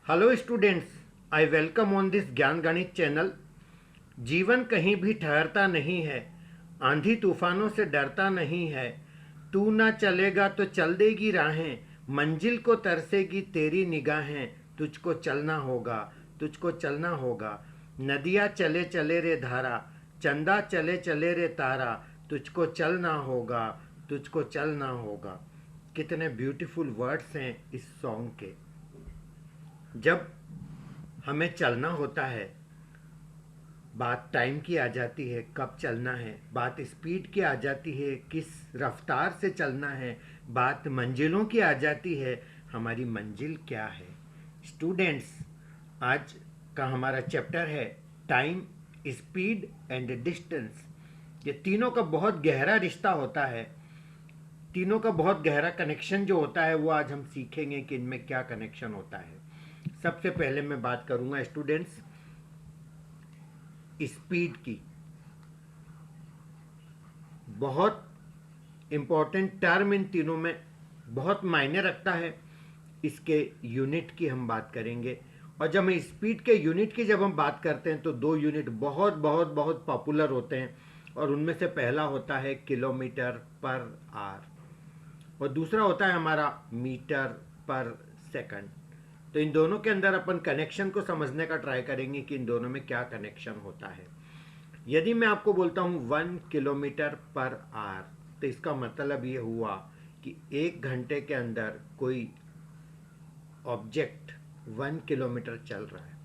Hello students, I welcome on this ज्ञान गणित channel. जीवन कहीं भी ठहरता नहीं है, आंधी तूफानों से डरता नहीं है। तू ना चलेगा तो चल देगी राहें, मंजिल को तरसेगी तेरी निगाहें। तुझको चलना होगा, तुझको चलना होगा। नदियाँ चले चले रे धारा, चंदा चले चले रे तारा। तुझको चलना होगा, तुझको चलना होगा। कितने ब्यूटीफुल वर्ड्स हैं इस सॉन्ग के। जब हमें चलना होता है, बात टाइम की आ जाती है, कब चलना है। बात स्पीड की आ जाती है, किस रफ्तार से चलना है। बात मंजिलों की आ जाती है, हमारी मंजिल क्या है। स्टूडेंट्स, आज का हमारा चैप्टर है टाइम, स्पीड एंड डिस्टेंस। ये तीनों का बहुत गहरा रिश्ता होता है, तीनों का बहुत गहरा कनेक्शन जो होता है वो आज हम सीखेंगे कि इनमें क्या कनेक्शन होता है। सबसे पहले मैं बात करूंगा स्टूडेंट्स स्पीड की। बहुत इंपॉर्टेंट टर्म इन तीनों में बहुत मायने रखता है। इसके यूनिट की हम बात करेंगे, और जब हम स्पीड के यूनिट की जब हम बात करते हैं तो दो यूनिट बहुत बहुत बहुत पॉपुलर होते हैं, और उनमें से पहला होता है किलोमीटर पर आवर और दूसरा होता है हमारा मीटर पर सेकंड। तो इन दोनों के अंदर अपन कनेक्शन को समझने का ट्राई करेंगे कि इन दोनों में क्या कनेक्शन होता है। यदि मैं आपको बोलता हूं 1 किलोमीटर पर आवर, तो इसका मतलब ये हुआ कि 1 घंटे के अंदर कोई ऑब्जेक्ट 1 किलोमीटर चल रहा है।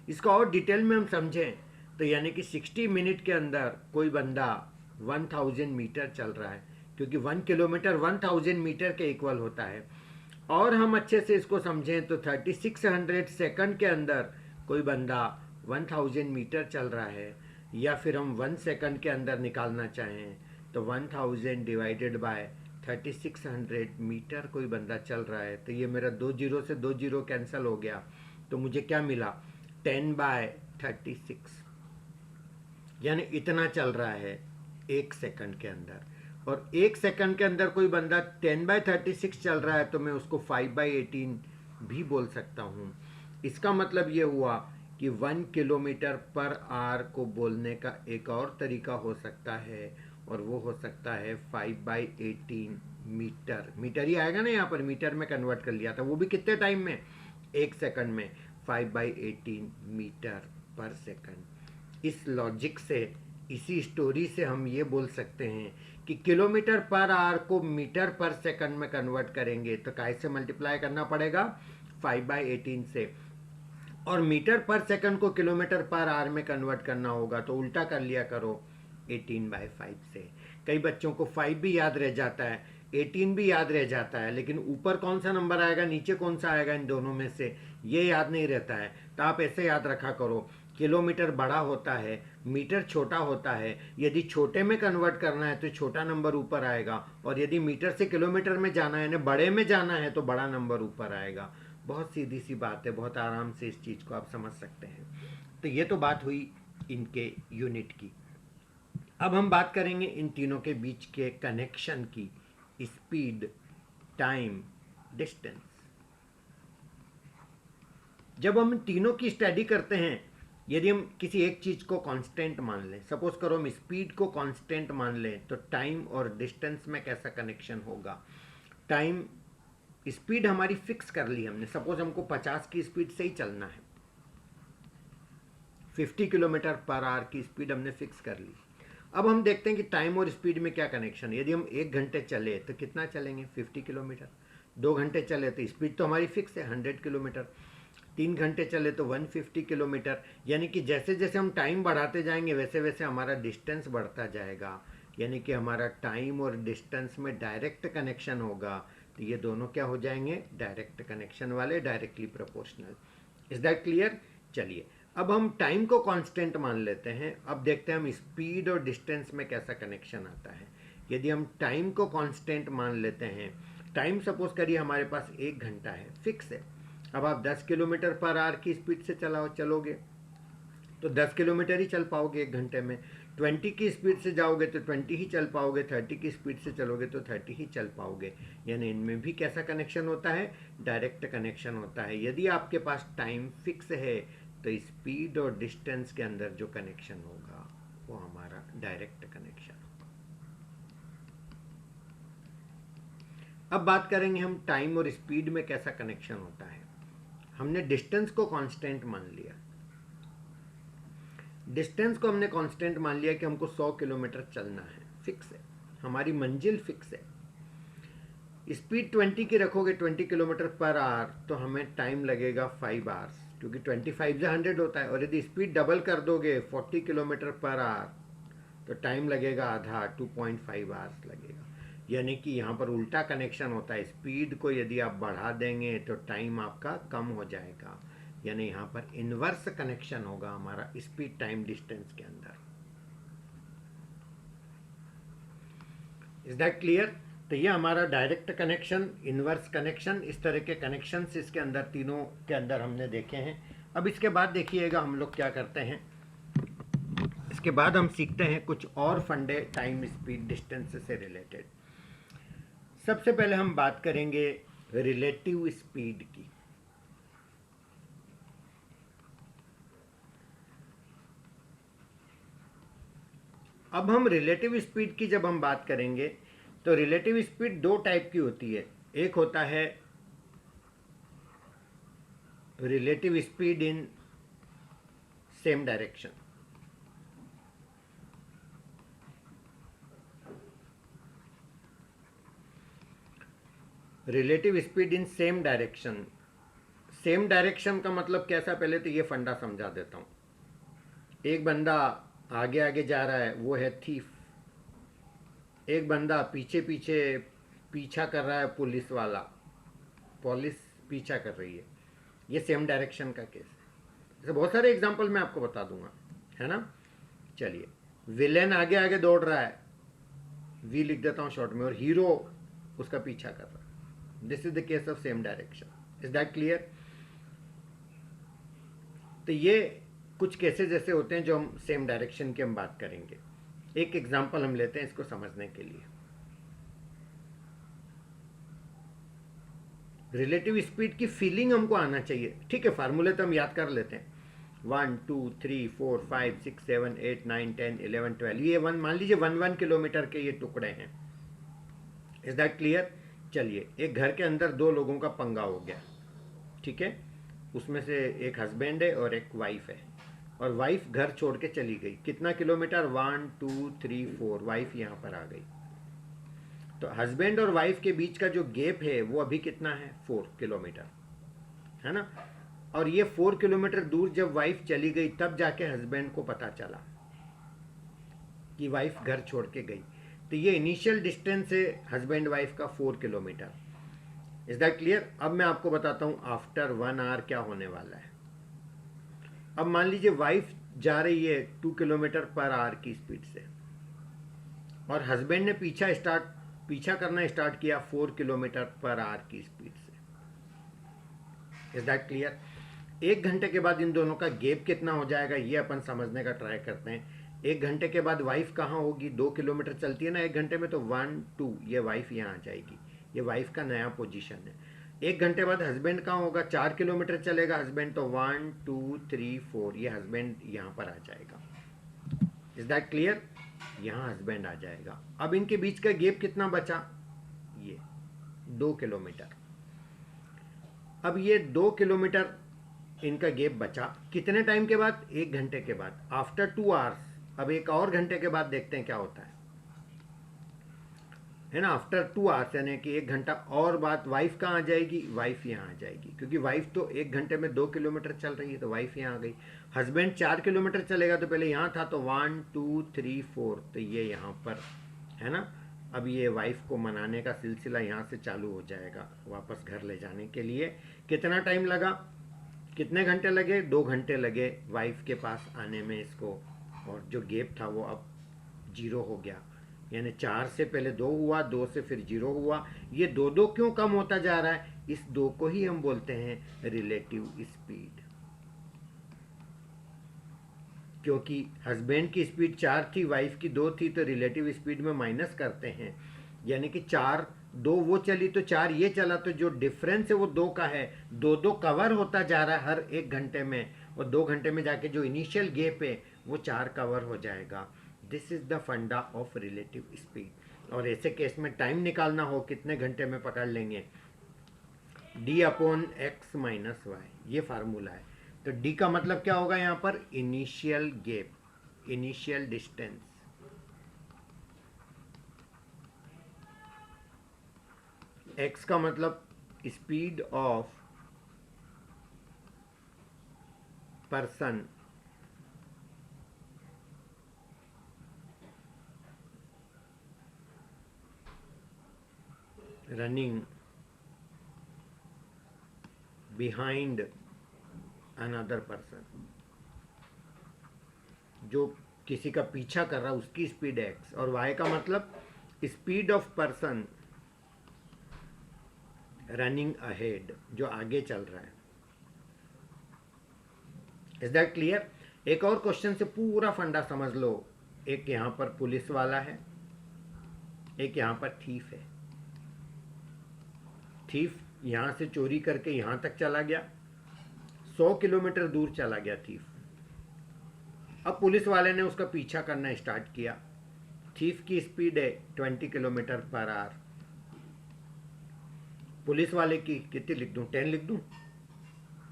इसका और डिटेल में हम समझें तो यानी कि 60 मिनट के अंदर कोई बंदा 1000 मीटर चल रहा है, क्योंकि 1 किलोमीटर 1000 मीटर के इक्वल होता है। और हम अच्छे से इसको समझें तो 3600 सेकंड के अंदर कोई बंदा 1000 मीटर चल रहा है, या फिर हम 1 सेकंड के अंदर निकालना चाहें तो 1000 डिवाइडेड बाय 3600 मीटर कोई बंदा चल रहा है। तो ये मेरा 2 जीरो से 2 जीरो कैंसिल हो गया, तो मुझे क्या मिला 10/36, यानी इतना चल रहा है 1 सेकंड के अंदर। और 1 सेकंड के अंदर कोई बंदा 10/36 चल रहा है तो मैं उसको 5/18 भी बोल सकता हूँ। इसका मतलब ये हुआ कि 1 किलोमीटर पर आवर को बोलने का एक और तरीका हो सकता है, और वो हो सकता है 5/18 मीटर। मीटर ही आएगा ना, यहाँ पर मीटर में कन्वर्ट कर लिया था, वो भी कितने टाइम में, 1 सेकंड में। 5/18 मीटर पर सेकंड। इस लॉजिक से, इसी स्टोरी से हम ये बोल सकते हैं कि किलोमीटर पर आवर को मीटर पर सेकंड में कन्वर्ट करेंगे तो कैसे मल्टीप्लाई करना पड़ेगा, 5/18 से। और मीटर पर सेकंड को किलोमीटर पर आवर में कन्वर्ट करना होगा तो उल्टा कर लिया करो, 18/5 से। कई बच्चों को 5 भी याद रह जाता है, 18 भी याद रह जाता है, लेकिन ऊपर कौन सा नंबर आएगा नीचे कौन सा आएगा इन दोनों में से ये याद नहीं रहता है। तो आप ऐसे याद रखा करो, किलोमीटर बड़ा होता है, मीटर छोटा होता है। यदि छोटे में कन्वर्ट करना है तो छोटा नंबर ऊपर आएगा, और यदि मीटर से किलोमीटर में जाना है, बड़े में जाना है, तो बड़ा नंबर ऊपर आएगा। बहुत सीधी सी बात है, बहुत आराम से इस चीज़ को आप समझ सकते हैं। तो ये तो बात हुई इनके यूनिट की। अब हम बात करेंगे इन तीनों के बीच के कनेक्शन की, स्पीड, टाइम, डिस्टेंस। जब हम तीनों की स्टडी करते हैं, यदि हम किसी एक चीज को कांस्टेंट मान लें, सपोज करो हम स्पीड को कांस्टेंट मान लें, तो टाइम और डिस्टेंस में कैसा कनेक्शन होगा। टाइम, स्पीड हमारी फिक्स कर ली हमने, सपोज हमको 50 की स्पीड से ही चलना है, 50 किलोमीटर पर आवर की स्पीड हमने फिक्स कर ली। अब हम देखते हैं कि टाइम और स्पीड में क्या कनेक्शन है। यदि हम 1 घंटे चले तो कितना चलेंगे, 50 किलोमीटर। 2 घंटे चले तो स्पीड तो हमारी फिक्स है, 100 किलोमीटर। 3 घंटे चले तो 150 किलोमीटर। यानी कि जैसे जैसे हम टाइम बढ़ाते जाएंगे वैसे वैसे हमारा डिस्टेंस बढ़ता जाएगा, यानी कि हमारा टाइम और डिस्टेंस में डायरेक्ट कनेक्शन होगा। तो ये दोनों क्या हो जाएंगे, डायरेक्ट कनेक्शन वाले, directly proportional. Is that clear. चलिए अब हम टाइम को कांस्टेंट मान लेते हैं। अब देखते हैं हम स्पीड और डिस्टेंस में कैसा कनेक्शन आता है। यदि हम टाइम को कांस्टेंट मान लेते हैं, टाइम सपोज करिए हमारे पास 1 घंटा है, फिक्स है। अब आप 10 किलोमीटर पर आवर की स्पीड से चलोगे तो 10 किलोमीटर ही चल पाओगे 1 घंटे में। 20 की स्पीड से जाओगे तो 20 ही चल पाओगे, 30 की स्पीड से चलोगे तो 30 ही चल पाओगे। यानी इनमें भी कैसा कनेक्शन होता है? डायरेक्ट कनेक्शन होता है। यदि आपके पास टाइम फिक्स है तो स्पीड और डिस्टेंस के अंदर जो कनेक्शन होगा वो हमारा डायरेक्ट कनेक्शन होगा। अब बात करेंगे हम टाइम और स्पीड में कैसा कनेक्शन होता है। हमने डिस्टेंस को कांस्टेंट मान लिया, डिस्टेंस को हमने कांस्टेंट मान लिया कि हमको 100 किलोमीटर चलना है, फिक्स है, हमारी मंजिल फिक्स है। स्पीड 20 की रखोगे 20 किलोमीटर पर आवर तो हमें टाइम लगेगा 5 आवर्स, क्योंकि 25 से 100 होता है। और यदि स्पीड डबल कर दोगे 40 किलोमीटर पर आवर तो टाइम लगेगा आधा, 2.5 आवर्स लगेगा। यानी कि यहाँ पर उल्टा कनेक्शन होता है, स्पीड को यदि आप बढ़ा देंगे तो टाइम आपका कम हो जाएगा। यानी यहाँ पर इनवर्स कनेक्शन होगा हमारा स्पीड टाइम डिस्टेंस के अंदर। Is that clear? तो ये हमारा डायरेक्ट कनेक्शन, इनवर्स कनेक्शन, इस तरह के कनेक्शंस इसके अंदर, तीनों के अंदर हमने देखे हैं। अब इसके बाद देखिएगा हम लोग क्या करते हैं, इसके बाद हम सीखते हैं कुछ और फंडे टाइम स्पीड डिस्टेंस से रिलेटेड। सबसे पहले हम बात करेंगे रिलेटिव स्पीड की। अब हम रिलेटिव स्पीड की जब हम बात करेंगे तो रिलेटिव स्पीड दो टाइप की होती है। एक होता है relative speed in same direction, relative speed in same direction. Same direction का मतलब कैसा, पहले तो ये फंडा समझा देता हूँ। एक बंदा आगे आगे जा रहा है, वो है थीफ। एक बंदा पीछे पीछे पीछा कर रहा है, पुलिस वाला, पुलिस पीछा कर रही है। ये सेम डायरेक्शन का केस है। ऐसे बहुत सारे एग्जांपल मैं आपको बता दूंगा, है ना। चलिए, विलेन आगे आगे दौड़ रहा है, वी लिख देता हूँ शॉर्ट में, और हीरो उसका पीछा कर रहा है। This is the case of same direction. Is that clear? तो ये कुछ केसेस ऐसे होते हैं जो हम सेम डायरेक्शन की हम बात करेंगे। एक एग्जांपल हम लेते हैं इसको समझने के लिए। रिलेटिव स्पीड की फीलिंग हमको आना चाहिए, ठीक है। फार्मूले तो हम याद कर लेते हैं, 1 2 3 4 5 6 7 8 9 10 11 12, ये वन मान लीजिए 1 किलोमीटर के ये टुकड़े हैं। Is that clear? चलिए, एक घर के अंदर दो लोगों का पंगा हो गया, ठीक है। उसमें से एक हस्बैंड है और एक वाइफ है, और वाइफ घर छोड़ के चली गई। कितना किलोमीटर? 1 2 3 4, वाइफ यहाँ पर आ गई। तो हस्बैंड और वाइफ के बीच का जो गैप है वो अभी कितना है? 4 किलोमीटर, है ना। और ये 4 किलोमीटर दूर जब वाइफ चली गई तब जाके हस्बैंड को पता चला कि वाइफ घर छोड़ के गई। तो ये इनिशियल डिस्टेंस है हस्बैंड वाइफ का 4 किलोमीटर। Is that clear? अब मैं आपको बताता हूं आफ्टर 1 आवर क्या होने वाला है। अब मान लीजिए वाइफ जा रही है 2 किलोमीटर पर आवर की स्पीड से, और हस्बैंड ने पीछा करना स्टार्ट किया 4 किलोमीटर पर आवर की स्पीड से। Is that clear? 1 घंटे के बाद इन दोनों का गैप कितना हो जाएगा ये अपन समझने का ट्राई करते हैं। 1 घंटे के बाद वाइफ कहाँ होगी? 2 किलोमीटर चलती है ना 1 घंटे में, तो 1 2 ये वाइफ यहाँ आ जाएगी। ये वाइफ का नया पोजीशन है। 1 घंटे बाद हस्बैंड कहाँ होगा? 4 किलोमीटर चलेगा हस्बैंड, तो 1 2 3 4 ये हस्बैंड यहाँ पर आ जाएगा। Is that clear? यहाँ हस्बैंड आ जाएगा। अब इनके बीच का गैप कितना बचा? ये 2 किलोमीटर। अब ये 2 किलोमीटर इनका गैप बचा कितने टाइम के बाद? 1 घंटे के बाद, आफ्टर 2 आवर्स। अब एक और घंटे के बाद देखते हैं क्या होता है ना। आफ्टर 2 आवर्स यानी कि 1 घंटा और बाद वाइफ कहाँ आ जाएगी? वाइफ यहाँ आ जाएगी, क्योंकि वाइफ तो 1 घंटे में 2 किलोमीटर चल रही है, तो वाइफ यहाँ आ गई। हस्बैंड 4 किलोमीटर चलेगा, तो पहले यहाँ था, तो 1 2 3 4, तो ये यहाँ पर है ना। अब ये वाइफ को मनाने का सिलसिला यहाँ से चालू हो जाएगा वापस घर ले जाने के लिए। कितना टाइम लगा? कितने घंटे लगे? 2 घंटे लगे वाइफ के पास आने में इसको, और जो गैप था वो अब 0 हो गया। यानी 4 से पहले 2 हुआ, 2 से फिर 0 हुआ। ये 2 क्यों कम होता जा रहा है? इस 2 को ही हम बोलते हैं रिलेटिव स्पीड। क्योंकि हस्बैंड की स्पीड 4 थी, वाइफ की 2 थी, तो रिलेटिव स्पीड में माइनस करते हैं, यानी कि 4 2 वो चली तो 4 ये चला, तो जो डिफरेंस है वो 2 का है। 2 2 कवर होता जा रहा है हर 1 घंटे में, और 2 घंटे में जाके जो इनिशियल गैप है वो 4 कवर हो जाएगा। दिस इज द फंडा ऑफ रिलेटिव स्पीड। और ऐसे केस में टाइम निकालना हो कितने घंटे में पकड़ लेंगे, D upon X minus Y, ये फार्मूला है। तो डी का मतलब क्या होगा यहाँ पर, initial gap, initial distance. X का मतलब speed of person running behind another person, जो किसी का पीछा कर रहा है उसकी स्पीड एक्स, और वाई का मतलब speed of person running ahead, जो आगे चल रहा है। Is that clear? एक और क्वेश्चन से पूरा फंडा समझ लो। एक यहां पर पुलिस वाला है, एक यहां पर थीफ है। थीफ यहां से चोरी करके यहां तक चला गया, 100 किलोमीटर दूर चला गया थीफ। अब पुलिस वाले ने उसका पीछा करना स्टार्ट किया। थीफ की स्पीड है 20 किलोमीटर पर आवर। पुलिस वाले की कितनी लिख दूं, 10 लिख दूं?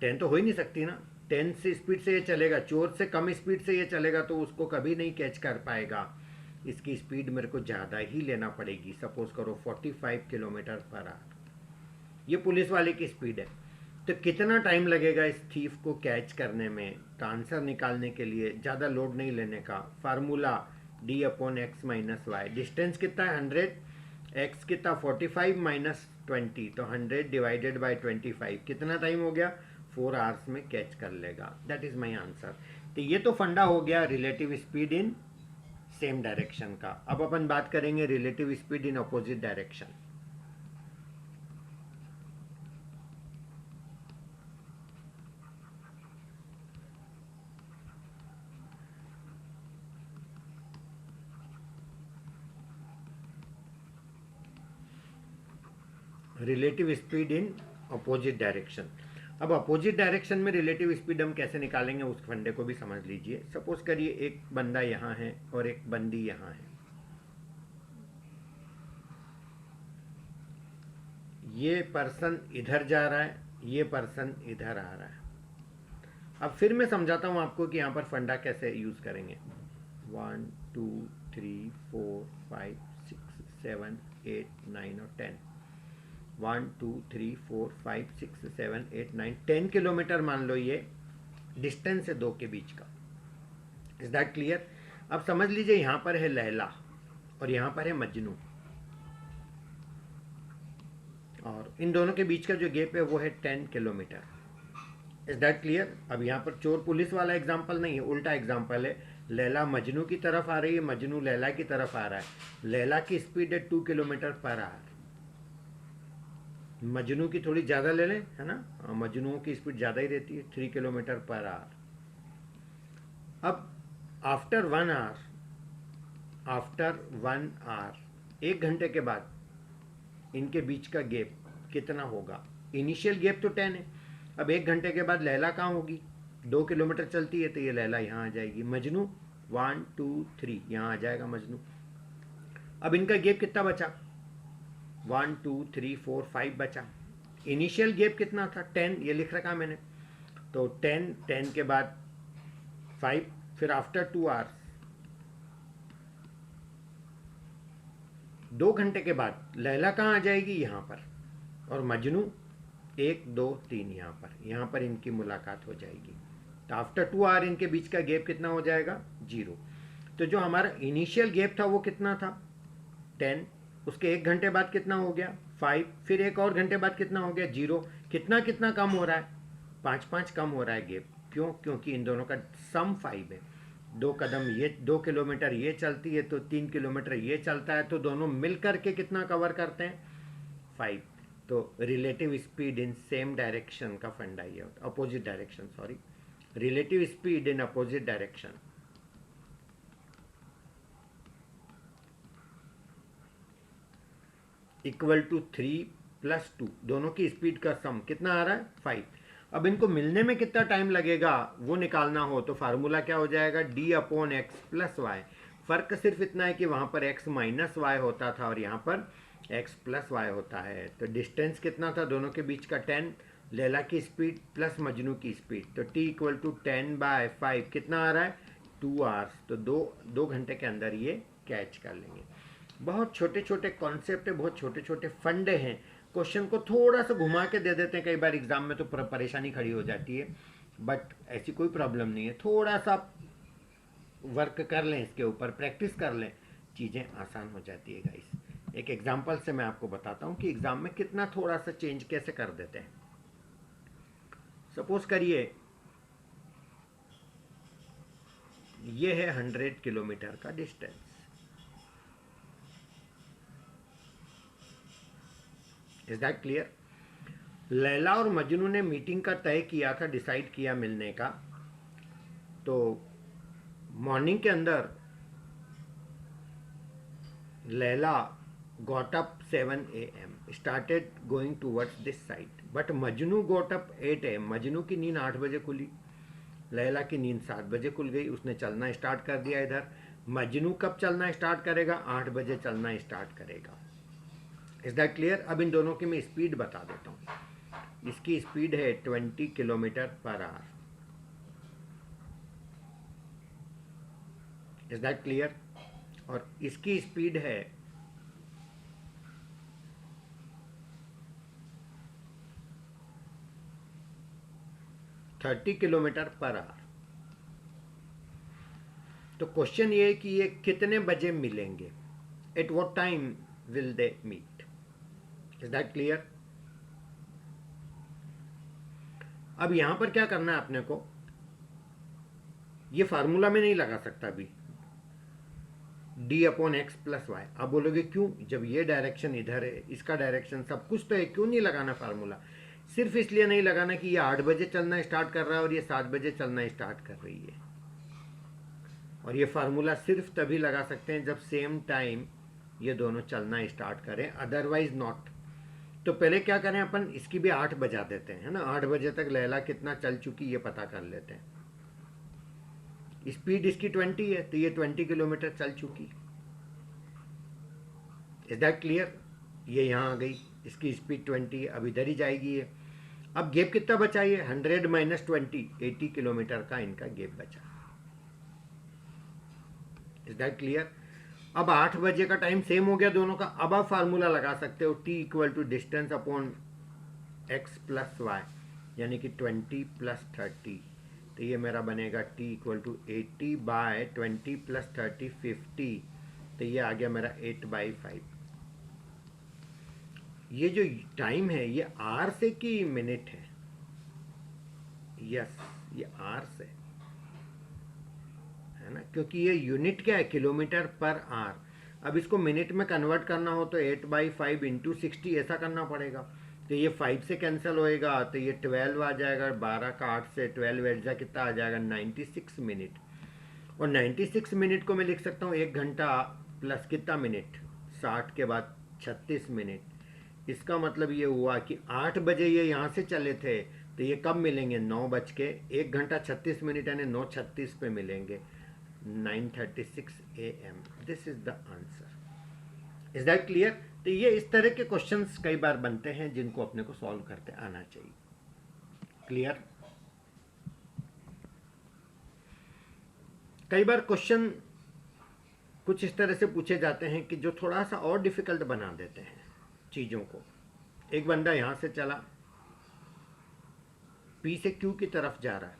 10 तो हो ही नहीं सकती ना, 10 से स्पीड से ये चलेगा, चोर से कम स्पीड से ये चलेगा तो उसको कभी नहीं कैच कर पाएगा। इसकी स्पीड मेरे को ज़्यादा ही लेना पड़ेगी, सपोज करो 45 किलोमीटर पर आवर। ये पुलिस वाले की स्पीड है। तो कितना टाइम लगेगा इस थीफ को कैच करने में? तो आंसर निकालने के लिए ज़्यादा लोड नहीं लेने का, formula D upon X minus Y. Distance कितना है 100, एक्स कितना 45 माइनस 20, तो 100 डिवाइडेड बाई 25, कितना टाइम हो गया, 4 आवर्स में कैच कर लेगा। That is my answer. तो ये तो फंडा हो गया relative speed in same direction का। अब अपन बात करेंगे relative speed in opposite direction. Relative speed in opposite direction. अब अपोजिट डायरेक्शन में रिलेटिव स्पीड हम कैसे निकालेंगे उस फंडे को भी समझ लीजिए। सपोज करिए एक बंदा यहाँ है और एक बंदी यहाँ है। ये पर्सन इधर जा रहा है, ये पर्सन इधर आ रहा है। अब फिर मैं समझाता हूँ आपको कि यहाँ पर फंडा कैसे यूज करेंगे। 1 2 3 4 5 6 7 8 9 और 10। 1 2 3 4 5 6 7 8 9 10 किलोमीटर मान लो ये डिस्टेंस है दो के बीच का। Is that clear? अब समझ लीजिए यहां पर है लैला और यहां पर है मजनू, और इन दोनों के बीच का जो गैप है वो है 10 किलोमीटर। Is that clear? अब यहाँ पर चोर पुलिस वाला एग्जाम्पल नहीं है, उल्टा एग्जाम्पल है। लैला मजनू की तरफ आ रही है, मजनू लैला की तरफ आ रहा है। लैला की स्पीड है 2 किलोमीटर पर आवर। मजनू की थोड़ी ज़्यादा ले लें, है ना, मजनुओं की स्पीड ज़्यादा ही रहती है, 3 किलोमीटर पर आवर। अब आफ्टर 1 आवर, आफ्टर 1 आवर, 1 घंटे के बाद इनके बीच का गैप कितना होगा? इनिशियल गैप तो 10 है। अब 1 घंटे के बाद लैला कहाँ होगी? 2 किलोमीटर चलती है तो ये लैला यहाँ आ जाएगी। मजनू 1 2 3 यहाँ आ जाएगा मजनू। अब इनका गैप कितना बचा? 1 2 3 4 5 बचा। इनिशियल गैप कितना था? 10, ये लिख रखा मैंने। तो 10 के बाद 5, फिर आफ्टर 2 आवर्स, 2 घंटे के बाद लैला कहाँ आ जाएगी? यहाँ पर, और मजनू 1 2 3 यहाँ पर इनकी मुलाकात हो जाएगी। तो आफ्टर 2 आवर इनके बीच का गैप कितना हो जाएगा? 0। तो जो हमारा इनिशियल गैप था वो कितना था? 10। उसके 1 घंटे बाद कितना हो गया? 5। फिर एक और घंटे बाद कितना हो गया? 0। कितना कितना कम हो रहा है? 5 कम हो रहा है गैप। क्यों? क्योंकि इन दोनों का सम 5 है। 2 कदम ये 2 किलोमीटर ये चलती है तो 3 किलोमीटर ये चलता है, तो दोनों मिल करके कितना कवर करते हैं? 5। तो relative speed in same direction का फंडा ये होता है, opposite direction, sorry, relative speed in opposite direction. Equal to 3 + 2, दोनों की स्पीड का सम कितना आ रहा है 5। अब इनको मिलने में कितना टाइम लगेगा वो निकालना हो तो फार्मूला क्या हो जाएगा d/x + y। फ़र्क सिर्फ इतना है कि वहाँ पर x - y होता था और यहाँ पर x + y होता है। तो डिस्टेंस कितना था दोनों के बीच का 10, लैला की स्पीड प्लस मजनू की स्पीड, तो t = 10/5 कितना आ रहा है 2 आवर्स। तो दो घंटे के अंदर ये कैच कर लेंगे। बहुत छोटे छोटे कॉन्सेप्ट है, बहुत छोटे छोटे फंडे हैं। क्वेश्चन को थोड़ा सा घुमा के दे देते हैं कई बार एग्जाम में तो परेशानी खड़ी हो जाती है, बट ऐसी कोई प्रॉब्लम नहीं है। थोड़ा सा वर्क कर लें, इसके ऊपर प्रैक्टिस कर लें, चीज़ें आसान हो जाती है गाइस। एक एग्जांपल से मैं आपको बताता हूँ कि एग्जाम में कितना थोड़ा सा चेंज कैसे कर देते हैं। सपोज करिए ये है 100 किलोमीटर का distance. Is that clear? Laila और मजनू ने मीटिंग का तय किया था, डिसाइड किया मिलने का। तो मॉर्निंग के अंदर Laila got up 7 AM, started going towards this side, but Majnu got up 8 AM। Majnu की नींद 8 बजे खुली, लैला की नींद 7 बजे खुल गई, उसने चलना स्टार्ट कर दिया इधर। मजनू कब चलना स्टार्ट करेगा 8 बजे चलना स्टार्ट करेगा। Is that clear? अब इन दोनों की मैं स्पीड बता देता हूँ। इसकी स्पीड है 20 km/h। Is that clear? और इसकी स्पीड है 30 km/h। तो क्वेश्चन ये है कि ये कितने बजे मिलेंगे, at what time will they meet. Is that clear? अब यहां पर क्या करना है अपने को, ये फार्मूला में नहीं लगा सकता अभी d/x + y। आप बोलोगे क्यों, जब ये डायरेक्शन इधर है, इसका डायरेक्शन सब कुछ तो है, क्यों नहीं लगाना फार्मूला? सिर्फ इसलिए नहीं लगाना कि ये 8 बजे चलना स्टार्ट कर रहा है और ये 7 बजे चलना स्टार्ट कर रही है। और ये फार्मूला सिर्फ तभी लगा सकते हैं जब सेम टाइम ये दोनों चलना स्टार्ट करें, अदरवाइज नॉट। तो पहले क्या करें अपन, इसकी भी 8 बजा देते हैं, है ना। 8 बजे तक लैला कितना चल चुकी ये पता कर लेते हैं। स्पीड इसकी 20 है तो ये 20 किलोमीटर चल चुकी। Is that clear? ये यहाँ आ गई, इसकी स्पीड 20, अब इधर ही जाएगी ये। अब गैप कितना बचा, ये 100 - 20, 80 किलोमीटर का इनका गैप बचा। Is that clear? अब 8 बजे का टाइम सेम हो गया दोनों का। अब आप फार्मूला लगा सकते हो t = distance upon x + y, यानी कि 20 + 30। तो ये मेरा बनेगा t = 80/20 + 30 50। तो ये आ गया मेरा 8/5। ये जो टाइम है ये आर से कि मिनट है? यस, ये आर से है ना, क्योंकि ये यूनिट क्या है, km/h। अब इसको मिनट में कन्वर्ट करना हो तो 8/5 × 60 ऐसा करना पड़ेगा। तो ये 5 से कैंसिल होएगा तो ये 12 आ जाएगा। 12 का 8 से 12 ऐड जा कितना आ जाएगा 96 मिनट। और 96 मिनट को मैं लिख सकता हूँ 1 घंटा प्लस कितना मिनट, 60 के बाद 36 मिनट। इसका मतलब ये हुआ कि 8 बजे ये यहाँ से चले थे तो ये कब मिलेंगे 9 बज के 1 घंटा 36 मिनट, यानी 9:36 पे मिलेंगे, 9:36 AM। This is the answer. Is that clear? तो ये इस तरह के क्वेश्चंस कई बार बनते हैं जिनको अपने को सॉल्व करते आना चाहिए। क्लियर? कई बार क्वेश्चन कुछ इस तरह से पूछे जाते हैं कि जो थोड़ा सा और डिफिकल्ट बना देते हैं चीज़ों को। एक बंदा यहाँ से चला, P से Q की तरफ जा रहा है,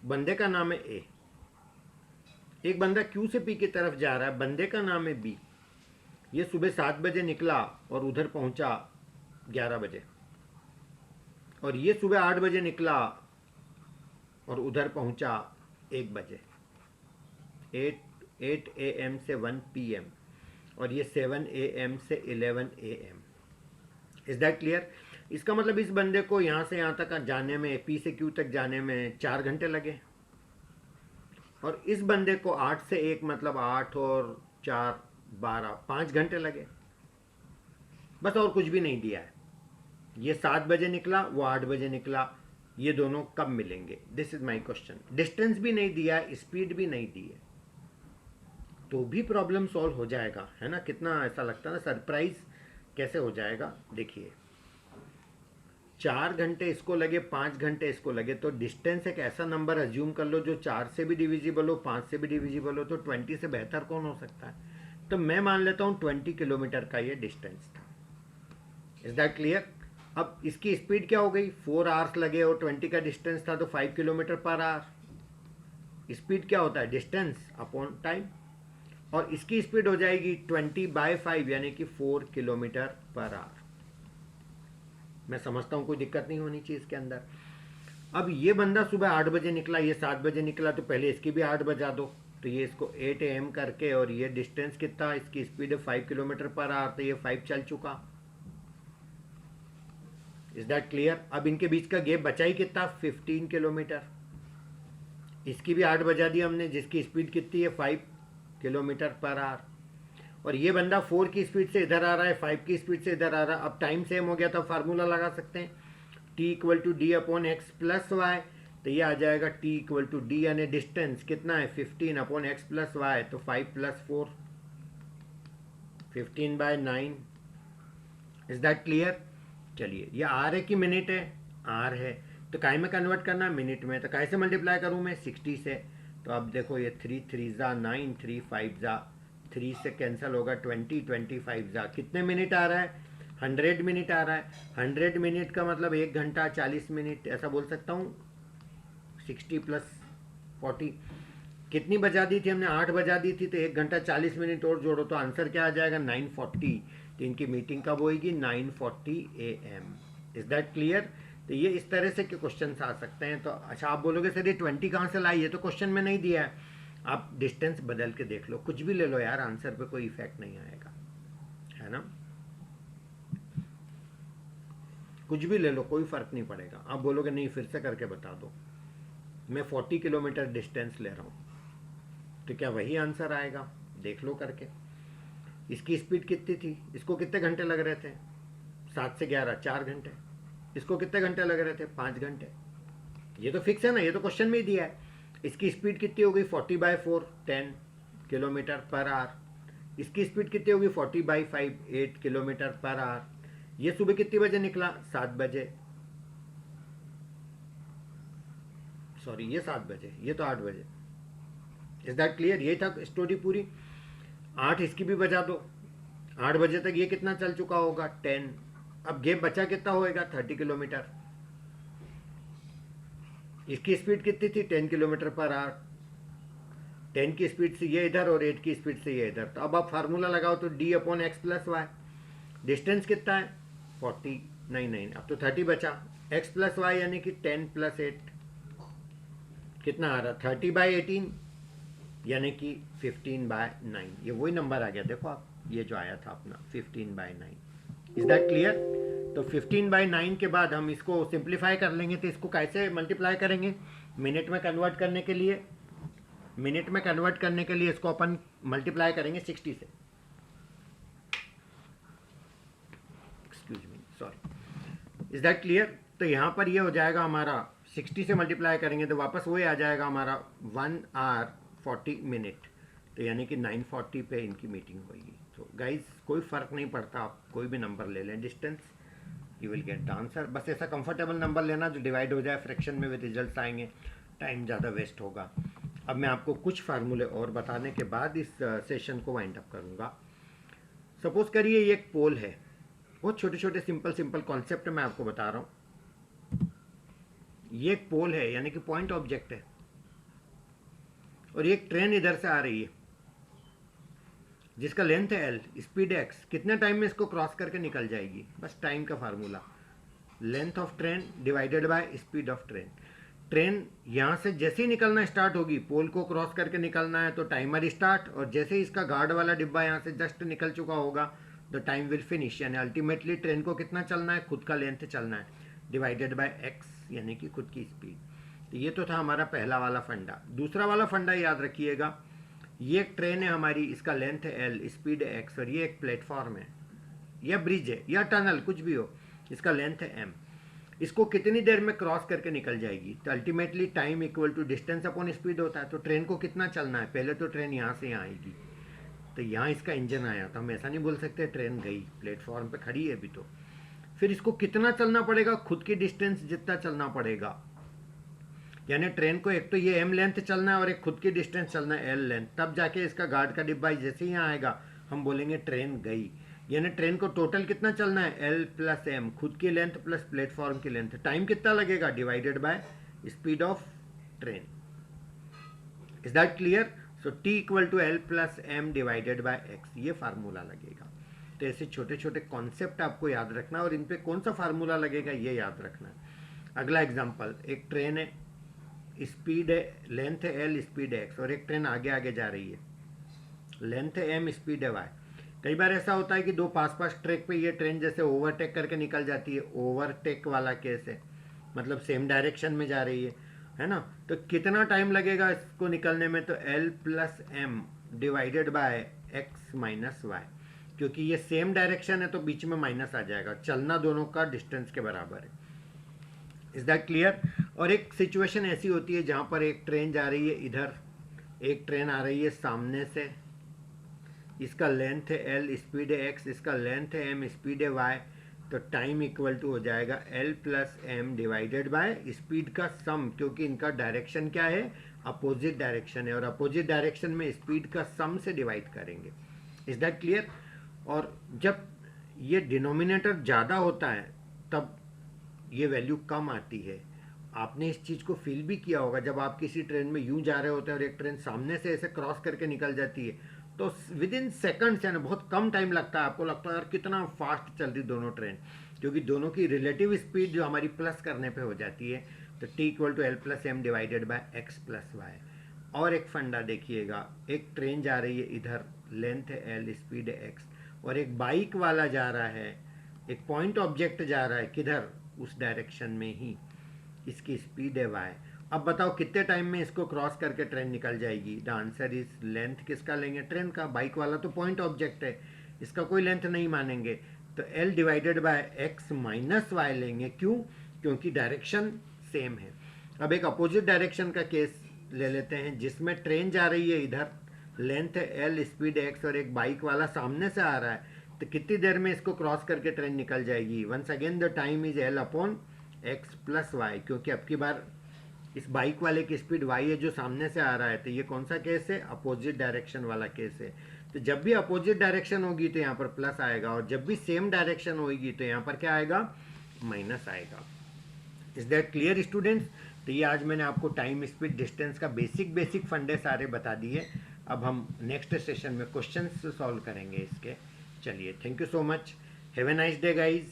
बंदे का नाम है A। एक बंदा Q से P की तरफ जा रहा है, बंदे का नाम है B। ये सुबह 7 बजे निकला और उधर पहुंचा 11 बजे, और ये सुबह 8 बजे निकला और उधर पहुंचा 1 बजे। 8 AM से 1 PM, और ये 7 AM से 11 AM। Is that clear? इसका मतलब इस बंदे को यहाँ से यहाँ तक जाने में, P से Q तक जाने में 4 घंटे लगे, और इस बंदे को 8 से 1 मतलब 8 और 4 12, 5 घंटे लगे। बस, और कुछ भी नहीं दिया है। ये 7 बजे निकला, वो 8 बजे निकला, ये दोनों कब मिलेंगे, this is my question. Distance भी नहीं दिया, स्पीड भी नहीं दी है, तो भी प्रॉब्लम सॉल्व हो जाएगा, है ना। कितना ऐसा लगता है ना, सरप्राइज कैसे हो जाएगा। देखिए 4 घंटे इसको लगे, 5 घंटे इसको लगे, तो डिस्टेंस एक ऐसा नंबर अज्यूम कर लो जो 4 से भी डिविजिबल हो, 5 से भी डिविजिबल हो, तो 20 से बेहतर कौन हो सकता है। तो मैं मान लेता हूँ 20 किलोमीटर का ये डिस्टेंस था। Is that clear. अब इसकी स्पीड क्या हो गई, 4 आवर्स लगे और 20 का डिस्टेंस था तो 5 किलोमीटर पर आवर। स्पीड क्या होता है, डिस्टेंस अपॉन टाइम, और इसकी स्पीड हो जाएगी 20/5 यानी कि 4 किलोमीटर पर आवर। मैं समझता हूं कोई दिक्कत नहीं होनी चाहिए इसके अंदर। अब ये बंदा सुबह 8 बजे निकला, ये 7 बजे निकला, तो पहले इसकी भी 8 बजा दो, तो ये इसको 8 AM करके, और ये डिस्टेंस कितना, इसकी स्पीड है 5 किलोमीटर पर आवर, तो ये 5 चल चुका। Is that clear. अब इनके बीच का गैप बचा ही कितना, 15 किलोमीटर। इसकी भी 8 बजा दी हमने, जिसकी स्पीड कितनी है 5 किलोमीटर पर आवर, और ये बंदा 4 की स्पीड से इधर आ रहा है, 5 की स्पीड से इधर आ रहा है। अब टाइम सेम हो गया तो फार्मूला लगा सकते हैं, T=D/x + y, तो ये आ जाएगा T=D, यानी डिस्टेंस कितना है 15/x + y, तो 5 + 4 15/9। Is that clear. चलिए ये आर है कि मिनट है, आर है, तो काय में कन्वर्ट करना है, मिनट में, तो काय से मल्टीप्लाई करूँ मैं 60 से। तो अब देखो ये 3 3 ज़ा 9, 3 5 ज़ा 3 से कैंसिल होगा 20, 25 ज़ा कितने मिनट आ रहा है, 100 मिनट आ रहा है। 100 मिनट का मतलब 1 घंटा 40 मिनट, ऐसा बोल सकता हूँ। 60 + 40 कितनी बजा दी थी हमने, 8 बजा दी थी, तो 1 घंटा 40 मिनट और जोड़ो तो आंसर क्या आ जाएगा 9:40। तो इनकी मीटिंग कब होगी, 9:40 AM। Is that clear. तो ये इस तरह से क्वेश्चन आ सकते हैं। तो अच्छा आप बोलोगे सर ये 20 कहाँ से लाई, ये तो क्वेश्चन में नहीं दिया है। आप डिस्टेंस बदल के देख लो, कुछ भी ले लो यार, आंसर पे कोई इफेक्ट नहीं आएगा, है ना। कुछ भी ले लो, कोई फर्क नहीं पड़ेगा। आप बोलोगे नहीं फिर से करके बता दो, मैं 40 किलोमीटर डिस्टेंस ले रहा हूँ, तो क्या वही आंसर आएगा, देख लो करके। इसकी स्पीड कितनी थी, इसको कितने घंटे लग रहे थे, 7 से 11 4 घंटे, इसको कितने घंटे लग रहे थे 5 घंटे। ये तो फिक्स है ना, ये तो क्वेश्चन में ही दिया है। इसकी स्पीड कितनी हो गई 40/4 10 किलोमीटर पर आवर। इसकी स्पीड कितनी होगी 40/5 8 किलोमीटर पर आवर। ये सुबह कितने बजे निकला 7 बजे, सॉरी ये 7 बजे, ये तो 8 बजे। Is that clear. यही था स्टोरी पूरी। 8 इसकी भी बजा दो, 8 बजे तक ये कितना चल चुका होगा 10। अब गैप बचा कितना होएगा 30 किलोमीटर। इसकी स्पीड कितनी थी 10 किलोमीटर पर आवर। 10 की स्पीड से ये इधर और 8 की स्पीड से ये इधर, तो अब आप फार्मूला लगाओ तो D/x + y। डिस्टेंस कितना है 40 नहीं अब तो 30 बचा, x + y यानी कि 10 + 8 कितना आ रहा 30/18 यानी कि 15/9। ये वही नंबर आ गया, देखो आप, ये जो आया था अपना 15/9। Is that clear. तो 15/9 के बाद हम इसको सिंप्लीफाई कर लेंगे, तो इसको कैसे मल्टीप्लाई करेंगे, मिनट में कन्वर्ट करने के लिए, मिनट में कन्वर्ट करने के लिए इसको अपन मल्टीप्लाई करेंगे 60 से, excuse me sorry. Is that clear. तो यहाँ पर ये हो जाएगा हमारा 60 से मल्टीप्लाई करेंगे तो वापस वही आ जाएगा हमारा 1 आवर 40 मिनट, तो यानी कि 9:40 पे इनकी मीटिंग होगी। तो गाइज कोई फ़र्क नहीं पड़ता, आप कोई भी नंबर ले लें distance, you will get the answer. बस ऐसा कंफर्टेबल नंबर लेना जो डिवाइड हो जाए फ्रैक्शन में, विद रिजल्ट आएंगे, टाइम ज़्यादा वेस्ट होगा। अब मैं आपको कुछ फार्मूले और बताने के बाद इस सेशन को वाइंड अप करूँगा। सपोज करिए ये एक पोल है, बहुत छोटे छोटे सिंपल कॉन्सेप्ट मैं आपको बता रहा हूँ। ये एक पोल है यानी कि पॉइंट ऑब्जेक्ट है, और एक ट्रेन इधर से आ रही है जिसका लेंथ है L, स्पीड x, कितने टाइम में इसको क्रॉस करके निकल जाएगी, बस टाइम का formula, length of train divided by speed of train. Train यहाँ से जैसे ही निकलना स्टार्ट होगी, पोल को क्रॉस करके निकलना है तो टाइमर स्टार्ट, और जैसे ही इसका गार्ड वाला डिब्बा यहाँ से जस्ट निकल चुका होगा द टाइम विल फिनिश, यानी अल्टीमेटली ट्रेन को कितना चलना है, खुद का लेंथ चलना है डिवाइडेड बाय x यानी कि खुद की स्पीड। तो ये तो था हमारा पहला वाला फंडा। दूसरा वाला फंडा याद रखिएगा, ये एक ट्रेन है हमारी, इसका लेंथ है L, स्पीड है x, और ये एक प्लेटफॉर्म है, या ब्रिज है या टनल, कुछ भी हो, इसका लेंथ है m, इसको कितनी देर में क्रॉस करके निकल जाएगी? तो ultimately time equal to distance upon speed होता है। तो ट्रेन को कितना चलना है? पहले तो ट्रेन यहाँ से यहाँ आएगी, तो यहाँ इसका इंजन आया, तो हम ऐसा नहीं बोल सकते ट्रेन गई, प्लेटफॉर्म पे खड़ी है अभी तो। फिर इसको कितना चलना पड़ेगा? खुद की डिस्टेंस जितना चलना पड़ेगा, यानी ट्रेन को एक तो ये m लेंथ चलना है और एक खुद की डिस्टेंस चलना है l लेंथ, तब जाके इसका गार्ड का डिब्बा जैसे ही यहाँ आएगा हम बोलेंगे ट्रेन गई। यानी ट्रेन को टोटल कितना चलना है? l प्लस m, खुद की लेंथ प्लस प्लेटफॉर्म की लेंथ। टाइम कितना लगेगा? Divided by speed of train. Is that clear? So t equal to l plus m divided by x, ये फार्मूला लगेगा। तो ऐसे छोटे छोटे कॉन्सेप्ट आपको याद रखना और इन पे कौन सा फार्मूला लगेगा ये याद रखना। अगला एग्जाम्पल, एक ट्रेन है, स्पीड है, लेंथ है l, स्पीड है x, और एक ट्रेन आगे आगे जा रही है, लेंथ है m, स्पीड है y। कई बार ऐसा होता है कि दो पास पास ट्रैक पे ये ट्रेन जैसे ओवरटेक करके निकल जाती है, ओवरटेक वाला केस है, मतलब सेम डायरेक्शन में जा रही है ना। तो कितना टाइम लगेगा इसको निकलने में? तो l plus m divided by x minus Y, क्योंकि ये सेम डायरेक्शन है तो बीच में माइनस आ जाएगा, चलना दोनों का डिस्टेंस के बराबर है। Is that clear? और एक सिचुएशन ऐसी होती है जहां पर एक ट्रेन जा रही है इधर, एक ट्रेन आ रही है सामने से, इसका लेंथ है l, स्पीड है x, इसका लेंथ है m, स्पीड है y। तो टाइम इक्वल टू हो जाएगा l plus m divided by speed का सम, क्योंकि इनका डायरेक्शन क्या है? अपोजिट डायरेक्शन है, और अपोजिट डायरेक्शन में स्पीड का सम से डिवाइड करेंगे। Is that clear? और जब ये डिनोमिनेटर ज़्यादा होता है तब ये वैल्यू कम आती है। आपने इस चीज़ को फील भी किया होगा, जब आप किसी ट्रेन में यूं जा रहे होते हैं और एक ट्रेन सामने से ऐसे क्रॉस करके निकल जाती है, तो विद इन सेकंड्स, यानी बहुत कम टाइम लगता है, आपको लगता है यार कितना फास्ट चल रही दोनों ट्रेन, क्योंकि दोनों की रिलेटिव स्पीड जो हमारी प्लस करने पे हो जाती है। तो t equal to L plus M divided by X plus Y. और एक फंडा देखिएगा, एक ट्रेन जा रही है इधर, लेंथ है l, स्पीड है x, और एक बाइक वाला जा रहा है, एक पॉइंट ऑब्जेक्ट जा रहा है, किधर? उस डायरेक्शन में ही, इसकी स्पीड है y। अब बताओ कितने टाइम में इसको क्रॉस करके ट्रेन निकल जाएगी? द आंसर इज, लेंथ किसका लेंगे? ट्रेन का। बाइक वाला तो पॉइंट ऑब्जेक्ट है, इसका कोई लेंथ नहीं मानेंगे, तो l divided by x minus Y लेंगे। क्यों? क्योंकि डायरेक्शन सेम है। अब एक अपोजिट डायरेक्शन का केस ले लेते हैं, जिसमें ट्रेन जा रही है इधर, लेंथ है l, स्पीड है x, और एक बाइक वाला सामने से आ रहा है, तो कितनी देर में इसको क्रॉस करके ट्रेन निकल जाएगी? Once again the time is l upon x plus Y, क्योंकि अब की बार इस बाइक वाले की स्पीड y है जो सामने से आ रहा है। तो ये कौन सा केस है? अपोजिट डायरेक्शन वाला केस है। तो जब भी अपोजिट डायरेक्शन होगी तो यहाँ पर प्लस आएगा, और जब भी सेम डायरेक्शन होगी तो यहाँ पर क्या आएगा? माइनस आएगा। Is that clear students? तो ये आज मैंने आपको टाइम, स्पीड, डिस्टेंस का बेसिक फंडे सारे बता दिए। अब हम नेक्स्ट सेशन में क्वेश्चंस सॉल्व करेंगे इसके। चलिए, thank you so much, have a nice day guys.